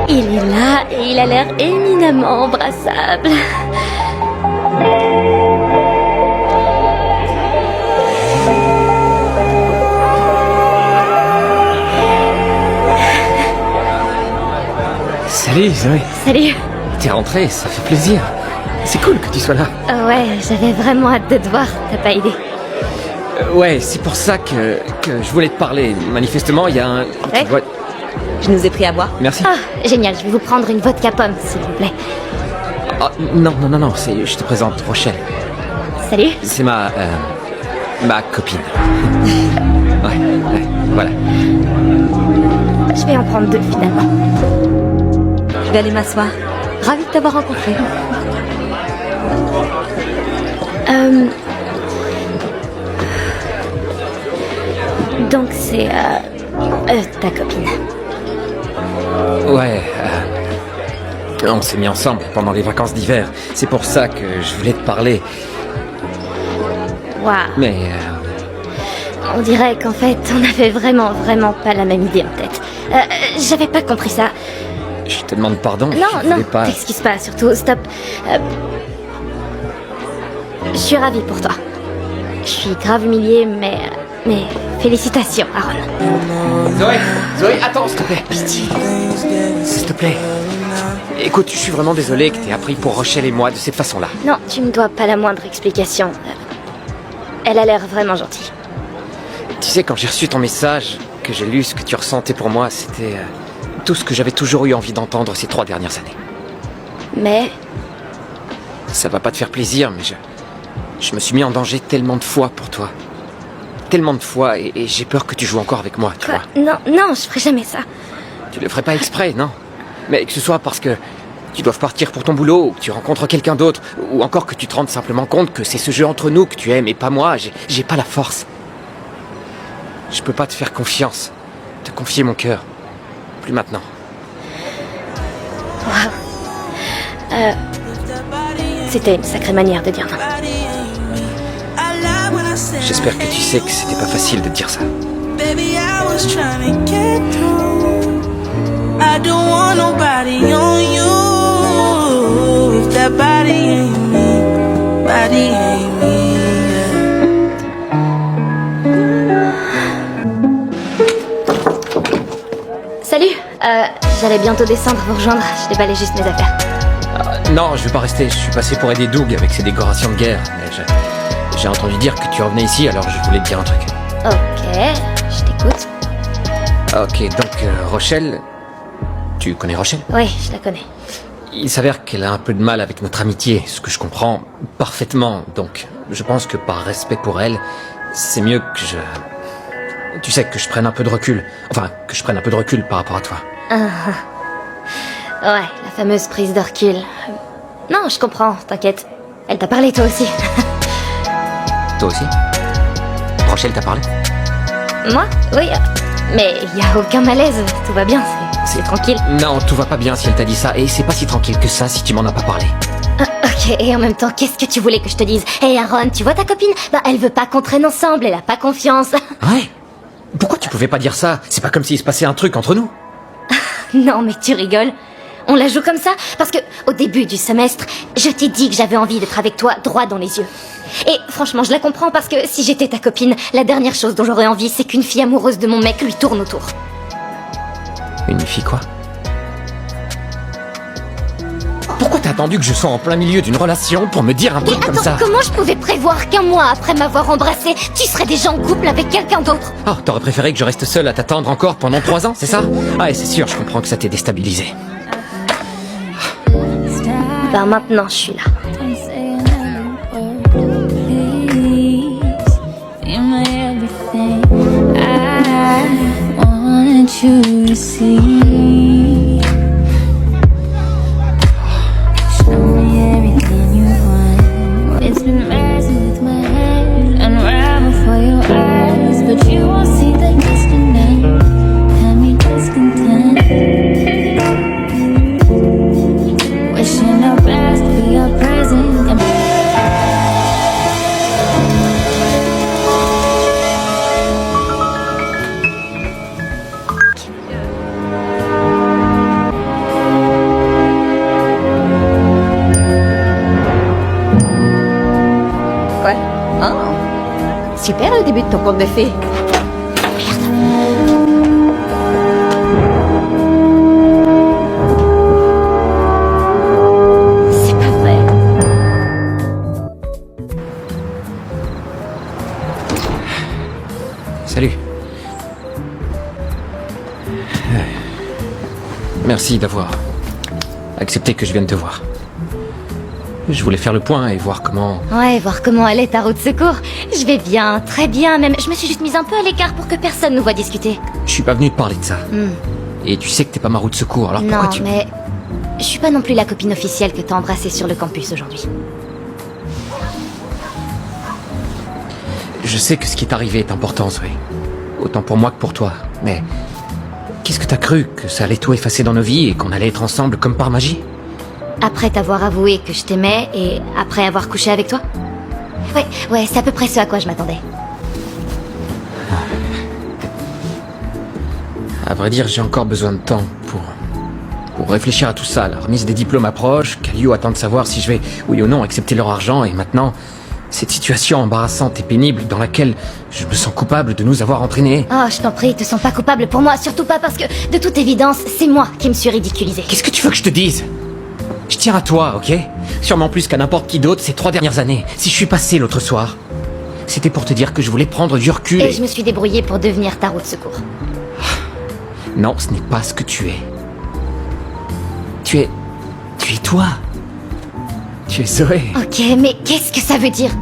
Il est là et il a l'air éminemment embrassable. Salut Zoé. Salut. T'es rentrée, ça fait plaisir. C'est cool que tu sois là. Ouais, j'avais vraiment hâte de te voir, t'as pas idée. Ouais, c'est pour ça que je voulais te parler. Manifestement, il y a un... Ouais. Je nous ai pris à boire. Merci. Ah, génial, je vais vous prendre une vodka pomme, s'il vous plaît. Ah, non, je te présente Rochelle. Salut. C'est ma copine. Ouais, voilà. Je vais en prendre deux, finalement. Je vais aller m'asseoir. Ravie de t'avoir rencontré. Donc c'est, ta copine. Ouais, on s'est mis ensemble pendant les vacances d'hiver. C'est pour ça que je voulais te parler. Waouh. Mais... On dirait qu'en fait, on avait vraiment pas la même idée en tête. J'avais pas compris ça. je te demande pardon. Non, t'excuses pas, surtout, stop. Je suis ravie pour toi. Je suis grave humiliée, mais félicitations, Aaron. Zoé, attends, s'il te plaît. Pitié. S'il te plaît. Écoute, je suis vraiment désolé que t'aies appris pour Rochelle et moi de cette façon-là. Non, tu me dois pas la moindre explication. Elle a l'air vraiment gentille. Tu sais, quand j'ai reçu ton message, que j'ai lu ce que tu ressentais pour moi, c'était tout ce que j'avais toujours eu envie d'entendre ces 3 dernières années. Mais... Ça va pas te faire plaisir, mais je me suis mis en danger tellement de fois pour toi. Tellement de fois, et j'ai peur que tu joues encore avec moi, tu quoi? vois. Non, je ferai jamais ça. Tu le ferais pas exprès, non? Mais que ce soit parce que tu dois partir pour ton boulot, ou que tu rencontres quelqu'un d'autre, ou encore que tu te rendes simplement compte que c'est ce jeu entre nous que tu aimes et pas moi, j'ai pas la force. Je peux pas te faire confiance, te confier mon cœur. Plus maintenant. Waouh. C'était une sacrée manière de dire non. J'espère que tu sais que c'était pas facile de dire ça. Baby, I was trying to get through. I don't want nobody on you. If that body ain't me, body ain't me. Salut, j'allais bientôt descendre vous rejoindre. Je déballais juste mes affaires. Non, je vais pas rester. Je suis passé pour aider Doug avec ses décorations de guerre. Mais j'ai entendu dire que tu revenais ici, alors je voulais te dire un truc. Ok, je t'écoute. Ok, donc Rochelle... Tu connais Rochelle? Oui, je la connais. Il s'avère qu'elle a un peu de mal avec notre amitié, ce que je comprends parfaitement. Donc, je pense que par respect pour elle, c'est mieux que je... Tu sais, que je prenne un peu de recul. Enfin, que je prenne un peu de recul par rapport à toi. Ouais, la fameuse prise de recul. Non, je comprends, t'inquiète. Elle t'a parlé, toi aussi. Toi aussi? Rochelle t'a parlé? Moi? Oui. Mais y a aucun malaise, tout va bien, c'est tranquille. Non, tout va pas bien si elle t'a dit ça, et c'est pas si tranquille que ça si tu m'en as pas parlé. Ok, et en même temps, qu'est-ce que tu voulais que je te dise? Hey Aaron, tu vois ta copine? Bah, elle veut pas qu'on traîne ensemble, elle a pas confiance. Ouais? Pourquoi tu pouvais pas dire ça? C'est pas comme s'il se passait un truc entre nous. Non, mais tu rigoles. On la joue comme ça parce que, au début du semestre, je t'ai dit que j'avais envie d'être avec toi droit dans les yeux. Et franchement, je la comprends parce que si j'étais ta copine, la dernière chose dont j'aurais envie, c'est qu'une fille amoureuse de mon mec lui tourne autour. Une fille quoi? Pourquoi t'as attendu que je sois en plein milieu d'une relation pour me dire un truc comme ça? Comment je pouvais prévoir qu'un mois après m'avoir embrassé, tu serais déjà en couple avec quelqu'un d'autre? Oh, t'aurais préféré que je reste seul à t'attendre encore pendant 3 ans, c'est ça? Ah, et c'est sûr, je comprends que ça t'ait déstabilisé. Ben maintenant, je suis là. You to see. Show me everything you want. It's been messing with my head, unravel for your eyes, but you won't see the disconnect. Have me discontent. Wishing our past for your present. début de ton conte de fées. C'est pas vrai. Salut. Merci d'avoir accepté que je vienne te voir. Je voulais faire le point et voir comment... Ouais, voir comment elle est ta roue de secours. Je vais bien, très bien même. Je me suis juste mise un peu à l'écart pour que personne nous voit discuter. Je suis pas venu te parler de ça. Et tu sais que t'es pas ma roue de secours, alors pourquoi Non, tu... mais je suis pas non plus la copine officielle que t'as embrassée sur le campus aujourd'hui. Je sais que ce qui est arrivé est important, Zoé. Autant pour moi que pour toi. Mais qu'est-ce que t'as cru? Que ça allait tout effacer dans nos vies et qu'on allait être ensemble comme par magie? Après t'avoir avoué que je t'aimais et après avoir couché avec toi? Ouais, c'est à peu près ce à quoi je m'attendais. À vrai dire, j'ai encore besoin de temps pour réfléchir à tout ça. La remise des diplômes approche, Kalio attend de savoir si je vais, oui ou non, accepter leur argent, et maintenant, cette situation embarrassante et pénible dans laquelle je me sens coupable de nous avoir entraînés. Oh, je t'en prie, te sens pas coupable pour moi, surtout pas parce que, de toute évidence, c'est moi qui me suis ridiculisée. Qu'est-ce que tu veux que je te dise? Je tiens à toi, ok? Sûrement plus qu'à n'importe qui d'autre ces 3 dernières années. Si je suis passé l'autre soir, c'était pour te dire que je voulais prendre du recul Et je me suis débrouillée pour devenir ta roue de secours. Non, ce n'est pas ce que tu es. Tu es toi. Tu es Zoé. Ok, mais qu'est-ce que ça veut dire?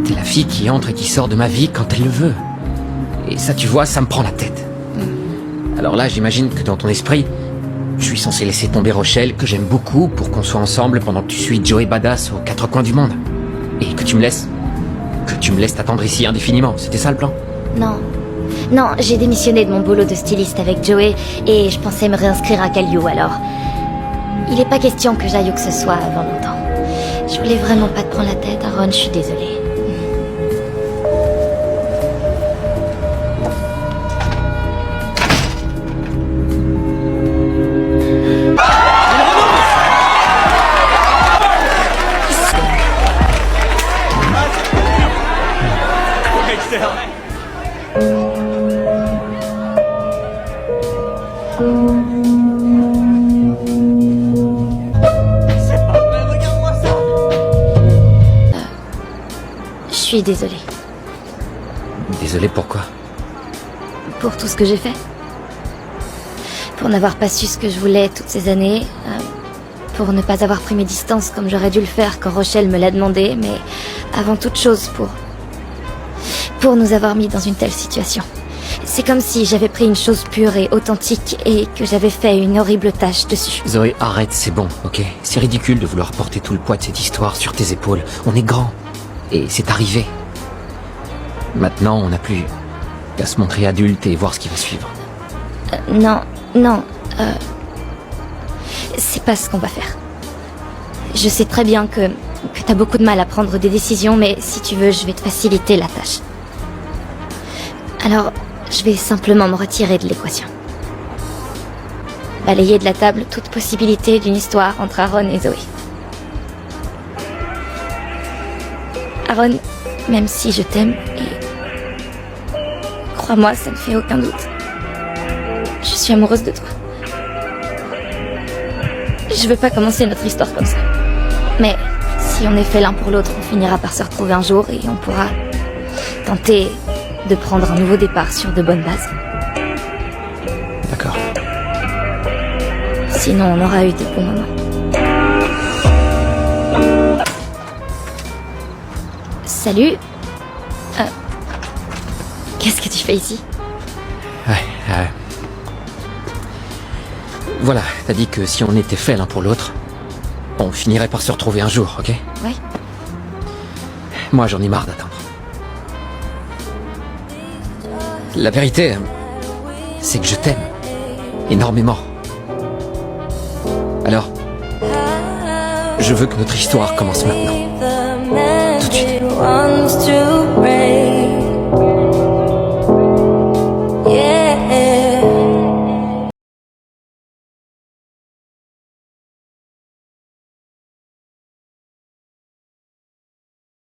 T'es la fille qui entre et qui sort de ma vie quand elle le veut. Et ça, tu vois, ça me prend la tête. Alors là, j'imagine que dans ton esprit, je suis censé laisser tomber Rochelle, que j'aime beaucoup, pour qu'on soit ensemble pendant que tu suis Joey Badass aux 4 coins du monde. Et que tu me laisses t'attendre ici indéfiniment. C'était ça le plan? Non, j'ai démissionné de mon boulot de styliste avec Joey et je pensais me réinscrire à Kalio alors. Il n'est pas question que j'aille où que ce soit avant longtemps. Je voulais vraiment pas te prendre la tête, Aaron, je suis désolée. Je suis désolée. Désolé, pourquoi? Pour tout ce que j'ai fait. Pour n'avoir pas su ce que je voulais toutes ces années. Pour ne pas avoir pris mes distances comme j'aurais dû le faire quand Rochelle me l'a demandé. Mais avant toute chose, pour nous avoir mis dans une telle situation. C'est comme si j'avais pris une chose pure et authentique et que j'avais fait une horrible tâche dessus. Zoé, arrête, c'est bon, ok? C'est ridicule de vouloir porter tout le poids de cette histoire sur tes épaules. On est grands. Et c'est arrivé. Maintenant, on n'a plus qu'à se montrer adulte et voir ce qui va suivre. Non. C'est pas ce qu'on va faire. Je sais très bien que t'as beaucoup de mal à prendre des décisions, mais si tu veux, je vais te faciliter la tâche. Alors, je vais simplement me retirer de l'équation. Balayer de la table toute possibilité d'une histoire entre Aaron et Zoé. Aaron, même si je t'aime, et crois-moi, ça ne fait aucun doute. Je suis amoureuse de toi. Je veux pas commencer notre histoire comme ça. Mais si on est fait l'un pour l'autre, on finira par se retrouver un jour et on pourra tenter de prendre un nouveau départ sur de bonnes bases. D'accord. Sinon, on aura eu des bons moments. Salut. Qu'est-ce que tu fais ici? Voilà, t'as dit que si on était fait l'un pour l'autre, on finirait par se retrouver un jour, ok? Ouais. Moi, j'en ai marre d'attendre. La vérité, c'est que je t'aime. Énormément. Alors, je veux que notre histoire commence maintenant. Tout de suite.